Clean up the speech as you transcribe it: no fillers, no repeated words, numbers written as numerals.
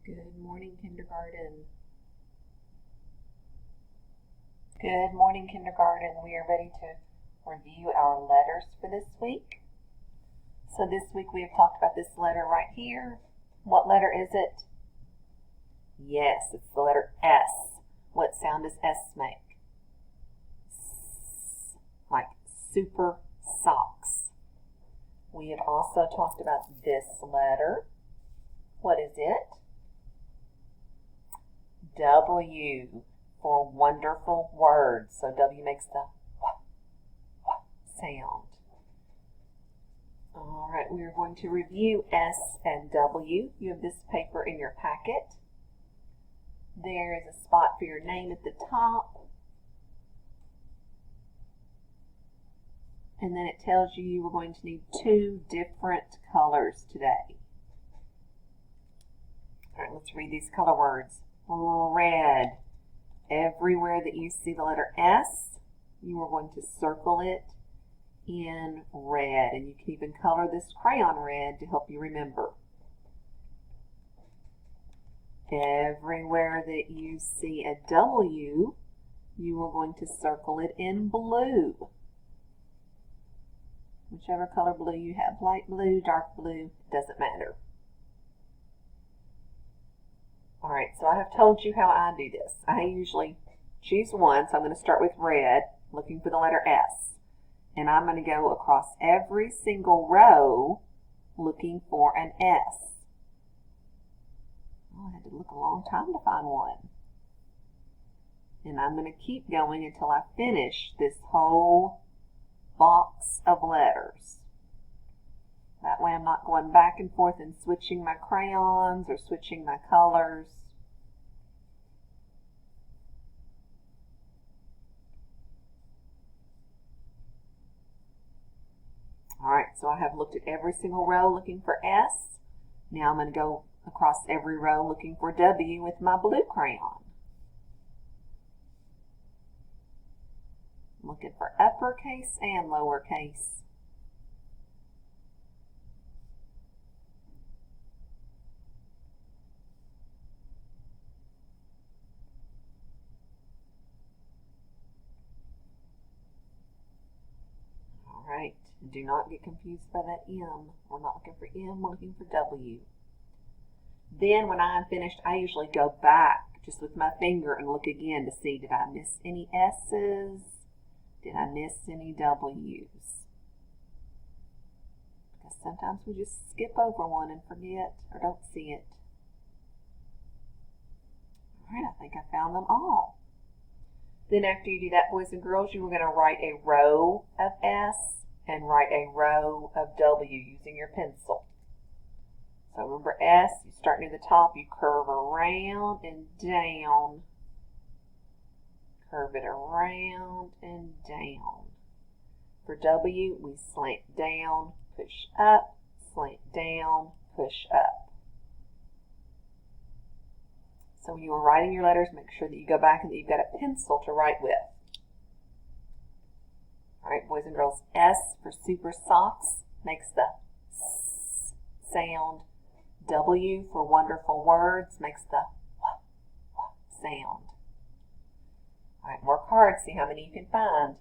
Good morning, kindergarten. Good morning, kindergarten. We are ready to review our letters for this week. So this week we have talked about this letter right here. What letter is it? Yes, it's the letter S. What sound does S make? S, like super socks. We have also talked about this letter. What is it? W for wonderful words. So W makes the sound. All right, we are going to review S and W. You have this paper in your packet. There is a spot for your name at the top. And then it tells you we're going to need two different colors today. All right, let's read these color words. Red. Everywhere that you see the letter S, you are going to circle it in red. And you can even color this crayon red to help you remember. Everywhere that you see a W, you are going to circle it in blue. Whichever color blue you have, light blue, dark blue, doesn't matter. All right, so I have told you how I do this. I usually choose one, so I'm going to start with red, looking for the letter S. And I'm going to go across every single row looking for an S. Oh, I had to look a long time to find one. And I'm going to keep going until I finish this whole box of letters. That way I'm not going back and forth and switching my crayons or switching my colors. Alright, so I have looked at every single row looking for S. Now I'm going to go across every row looking for W with my blue crayon. I'm looking for uppercase and lowercase. Alright, do not get confused by that M. We're not looking for M, we're looking for W. Then when I'm finished, I usually go back just with my finger and look again to see, did I miss any S's? Did I miss any W's? Because sometimes we just skip over one and forget or don't see it. Alright, I think I found them all. Then after you do that, boys and girls, you are going to write a row of S and write a row of W using your pencil. So remember S, you start near the top, you curve around and down. Curve it around and down. For W, we slant down, push up, slant down, push up. So when you are writing your letters, make sure that you go back and that you've got a pencil to write with. Alright, boys and girls, S for super socks makes the S sound. W for wonderful words makes the W sound. Alright, work hard, see how many you can find.